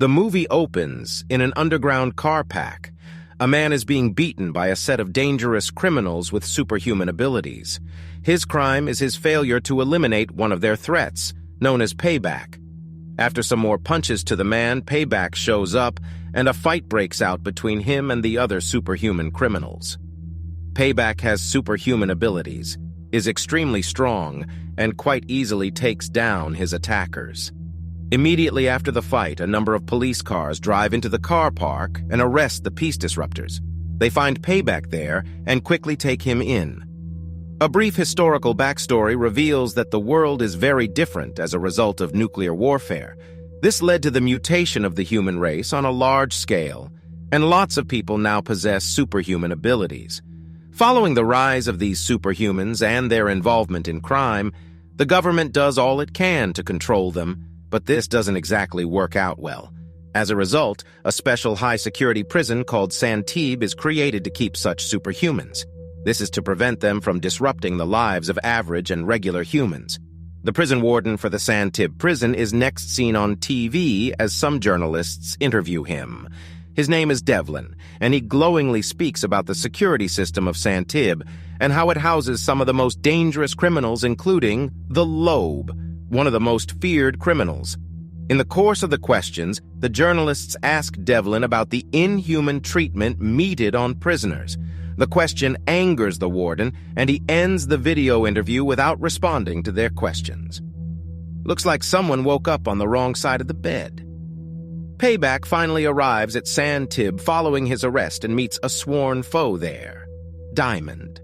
The movie opens in an underground car pack. A man is being beaten by a set of dangerous criminals with superhuman abilities. His crime is his failure to eliminate one of their threats, known as Payback. After some more punches to the man, Payback shows up, and a fight breaks out between him and the other superhuman criminals. Payback has superhuman abilities, is extremely strong, and quite easily takes down his attackers. Immediately after the fight, a number of police cars drive into the car park and arrest the peace disruptors. They find Payback there and quickly take him in. A brief historical backstory reveals that the world is very different as a result of nuclear warfare. This led to the mutation of the human race on a large scale, and lots of people now possess superhuman abilities. Following the rise of these superhumans and their involvement in crime, the government does all it can to control them, but this doesn't exactly work out well. As a result, a special high-security prison called Santib is created to keep such superhumans. This is to prevent them from disrupting the lives of average and regular humans. The prison warden for the Santib prison is next seen on TV as some journalists interview him. His name is Devlin, and he glowingly speaks about the security system of Santib and how it houses some of the most dangerous criminals, including the LOBE, one of the most feared criminals. In the course of the questions, the journalists ask Devlin about the inhuman treatment meted on prisoners. The question angers the warden, and he ends the video interview without responding to their questions. Looks like someone woke up on the wrong side of the bed. Payback finally arrives at Santib following his arrest and meets a sworn foe there, Diamond.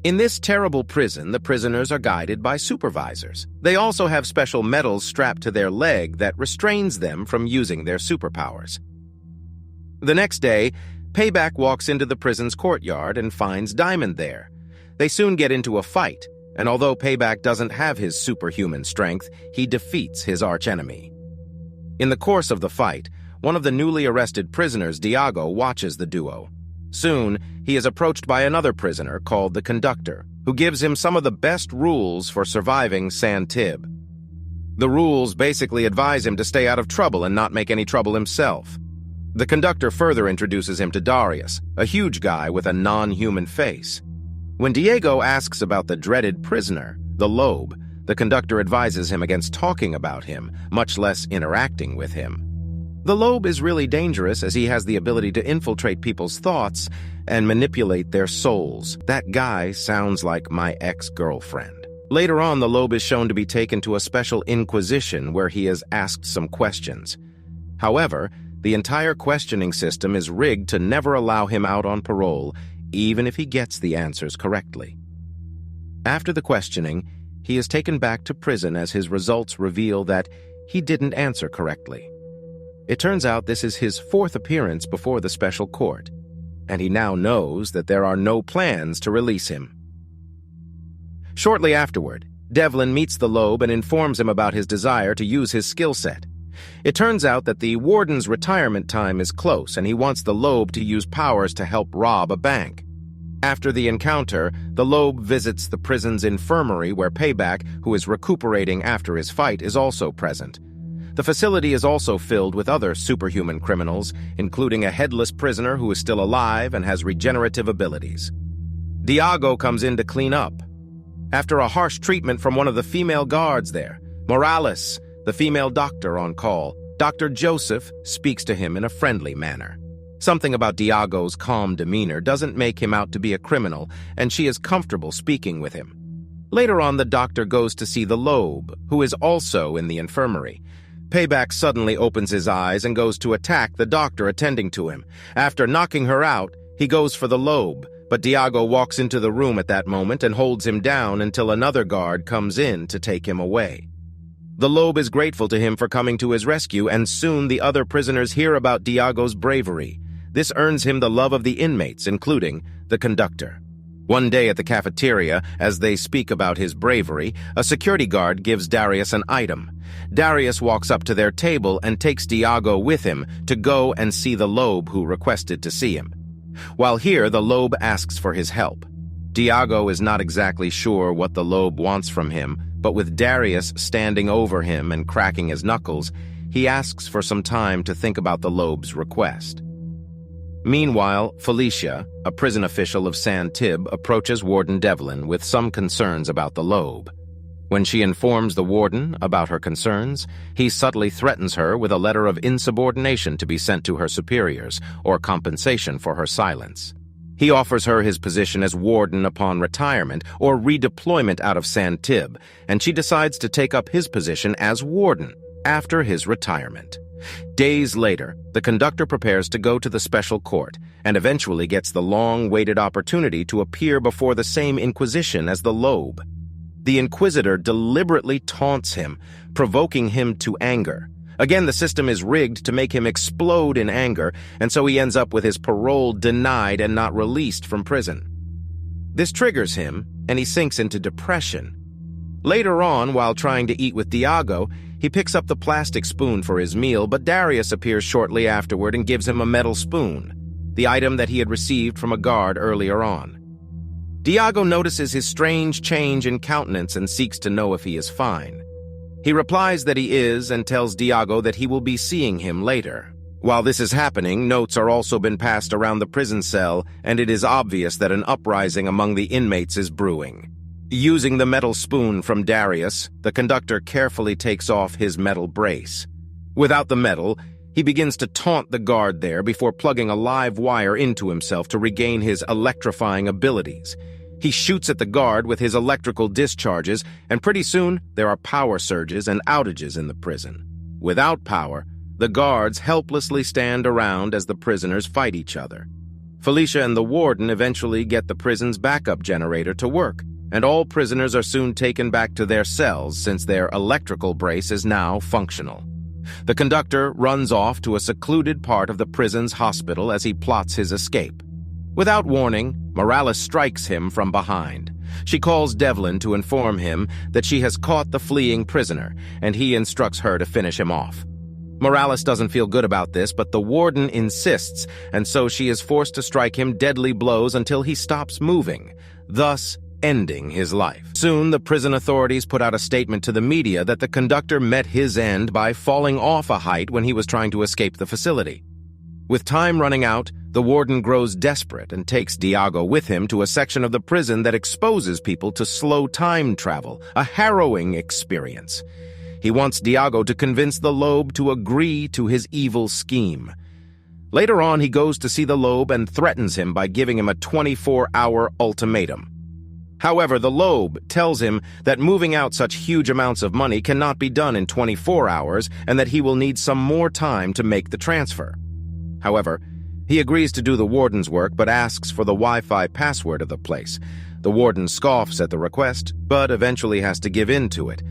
In this terrible prison, the prisoners are guided by supervisors. They also have special medals strapped to their leg that restrains them from using their superpowers. The next day, Payback walks into the prison's courtyard and finds Diamond there. They soon get into a fight, and although Payback doesn't have his superhuman strength, he defeats his archenemy. In the course of the fight, one of the newly arrested prisoners, Diago, watches the duo. Soon, he is approached by another prisoner called the Conductor, who gives him some of the best rules for surviving Santib. The rules basically advise him to stay out of trouble and not make any trouble himself. The Conductor further introduces him to Darius, a huge guy with a non-human face. When Diego asks about the dreaded prisoner, the LOBE, the Conductor advises him against talking about him, much less interacting with him. The LOBE is really dangerous as he has the ability to infiltrate people's thoughts and manipulate their souls. That guy sounds like my ex-girlfriend. Later on, the LOBE is shown to be taken to a special inquisition where he is asked some questions. However, the entire questioning system is rigged to never allow him out on parole, even if he gets the answers correctly. After the questioning, he is taken back to prison as his results reveal that he didn't answer correctly. It turns out this is his fourth appearance before the special court, and he now knows that there are no plans to release him. Shortly afterward, Devlin meets the LOBE and informs him about his desire to use his skill set. It turns out that the warden's retirement time is close, and he wants the LOBE to use powers to help rob a bank. After the encounter, the LOBE visits the prison's infirmary where Payback, who is recuperating after his fight, is also present. The facility is also filled with other superhuman criminals, including a headless prisoner who is still alive and has regenerative abilities. Diago comes in to clean up. After a harsh treatment from one of the female guards there, Morales, the female doctor on call, Dr. Joseph speaks to him in a friendly manner. Something about Diago's calm demeanor doesn't make him out to be a criminal, and she is comfortable speaking with him. Later on, the doctor goes to see the LOBE, who is also in the infirmary. Payback suddenly opens his eyes and goes to attack the doctor attending to him. After knocking her out, he goes for the LOBE, but Diago walks into the room at that moment and holds him down until another guard comes in to take him away. The LOBE is grateful to him for coming to his rescue, and soon the other prisoners hear about Diago's bravery. This earns him the love of the inmates, including the Conductor. One day at the cafeteria, as they speak about his bravery, a security guard gives Darius an item. Darius walks up to their table and takes Diago with him to go and see the LOBE who requested to see him. While here, the LOBE asks for his help. Diago is not exactly sure what the LOBE wants from him, but with Darius standing over him and cracking his knuckles, he asks for some time to think about the LOBE's request. Meanwhile, Felicia, a prison official of San Tib, approaches Warden Devlin with some concerns about the LOBE. When she informs the warden about her concerns, he subtly threatens her with a letter of insubordination to be sent to her superiors, or compensation for her silence. He offers her his position as warden upon retirement or redeployment out of San Tib, and she decides to take up his position as warden after his retirement. Days later, the conductor prepares to go to the special court and eventually gets the long-awaited opportunity to appear before the same inquisition as the LOBE. The Inquisitor deliberately taunts him, provoking him to anger. Again, the system is rigged to make him explode in anger, and so he ends up with his parole denied and not released from prison. This triggers him, and he sinks into depression. Later on, while trying to eat with Diago, he picks up the plastic spoon for his meal, but Darius appears shortly afterward and gives him a metal spoon, the item that he had received from a guard earlier on. Diago notices his strange change in countenance and seeks to know if he is fine. He replies that he is and tells Diago that he will be seeing him later. While this is happening, notes are also been passed around the prison cell, and it is obvious that an uprising among the inmates is brewing. Using the metal spoon from Darius, the conductor carefully takes off his metal brace. Without the metal, he begins to taunt the guard there before plugging a live wire into himself to regain his electrifying abilities. He shoots at the guard with his electrical discharges, and pretty soon there are power surges and outages in the prison. Without power, the guards helplessly stand around as the prisoners fight each other. Felicia and the warden eventually get the prison's backup generator to work, and all prisoners are soon taken back to their cells since their electrical brace is now functional. The conductor runs off to a secluded part of the prison's hospital as he plots his escape. Without warning, Morales strikes him from behind. She calls Devlin to inform him that she has caught the fleeing prisoner, and he instructs her to finish him off. Morales doesn't feel good about this, but the warden insists, and so she is forced to strike him deadly blows until he stops moving, thus ending his life. Soon, the prison authorities put out a statement to the media that the conductor met his end by falling off a height when he was trying to escape the facility. With time running out, the warden grows desperate and takes Diago with him to a section of the prison that exposes people to slow time travel, a harrowing experience. He wants Diago to convince the LOBE to agree to his evil scheme. Later on, he goes to see the LOBE and threatens him by giving him a 24-hour ultimatum. However, the LOBE tells him that moving out such huge amounts of money cannot be done in 24 hours and that he will need some more time to make the transfer. However, he agrees to do the warden's work but asks for the Wi-Fi password of the place. The warden scoffs at the request, but eventually has to give in to it.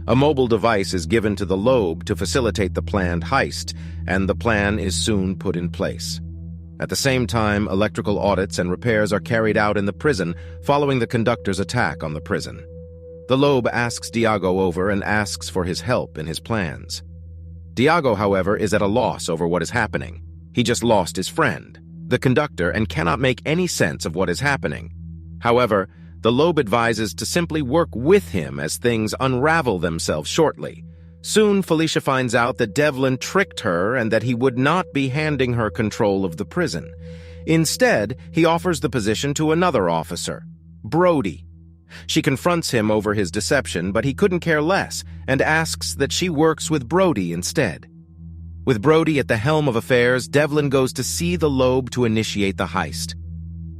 A mobile device is given to the LOBE to facilitate the planned heist, and the plan is soon put in place. At the same time, electrical audits and repairs are carried out in the prison following the conductor's attack on the prison. The LOBE asks Diago over and asks for his help in his plans. Diago, however, is at a loss over what is happening. He just lost his friend, the conductor, and cannot make any sense of what is happening. However, the LOBE advises to simply work with him as things unravel themselves shortly. Soon, Felicia finds out that Devlin tricked her and that he would not be handing her control of the prison. Instead, he offers the position to another officer, Brody. She confronts him over his deception, but he couldn't care less and asks that she works with Brody instead. With Brody at the helm of affairs, Devlin goes to see the LOBE to initiate the heist.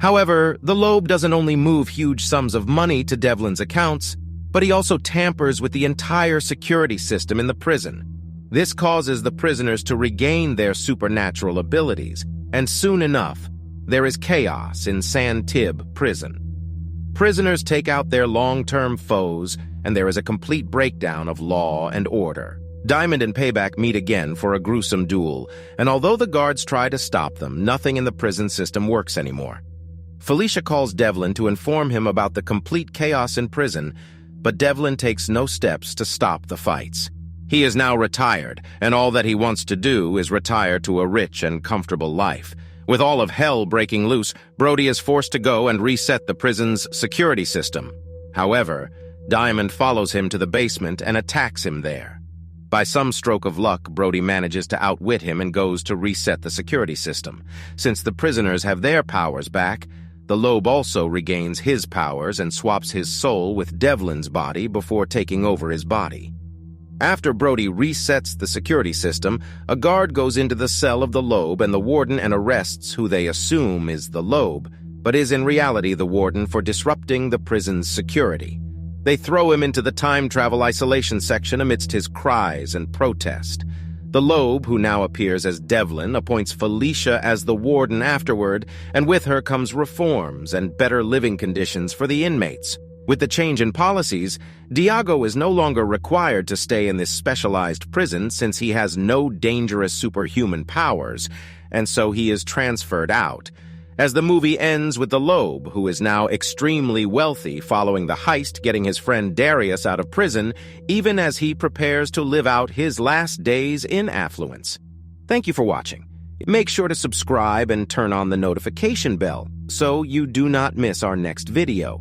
However, the LOBE doesn't only move huge sums of money to Devlin's accounts, but he also tampers with the entire security system in the prison. This causes the prisoners to regain their supernatural abilities, and soon enough, there is chaos in San Tib prison. Prisoners take out their long-term foes, and there is a complete breakdown of law and order. Diamond and Payback meet again for a gruesome duel, and although the guards try to stop them, nothing in the prison system works anymore. Felicia calls Devlin to inform him about the complete chaos in prison, but Devlin takes no steps to stop the fights. He is now retired, and all that he wants to do is retire to a rich and comfortable life. With all of hell breaking loose, Brody is forced to go and reset the prison's security system. However, Diamond follows him to the basement and attacks him there. By some stroke of luck, Brody manages to outwit him and goes to reset the security system. Since the prisoners have their powers back, the LOBE also regains his powers and swaps his soul with Devlin's body before taking over his body. After Brody resets the security system, a guard goes into the cell of the LOBE and the warden and arrests who they assume is the LOBE, but is in reality the warden for disrupting the prison's security. They throw him into the time travel isolation section amidst his cries and protest. The LOBE, who now appears as Devlin, appoints Felicia as the warden afterward, and with her comes reforms and better living conditions for the inmates. With the change in policies, Diago is no longer required to stay in this specialized prison since he has no dangerous superhuman powers, and so he is transferred out. As the movie ends with the LOBE, who is now extremely wealthy following the heist getting his friend Darius out of prison, even as he prepares to live out his last days in affluence. Thank you for watching. Make sure to subscribe and turn on the notification bell so you do not miss our next video.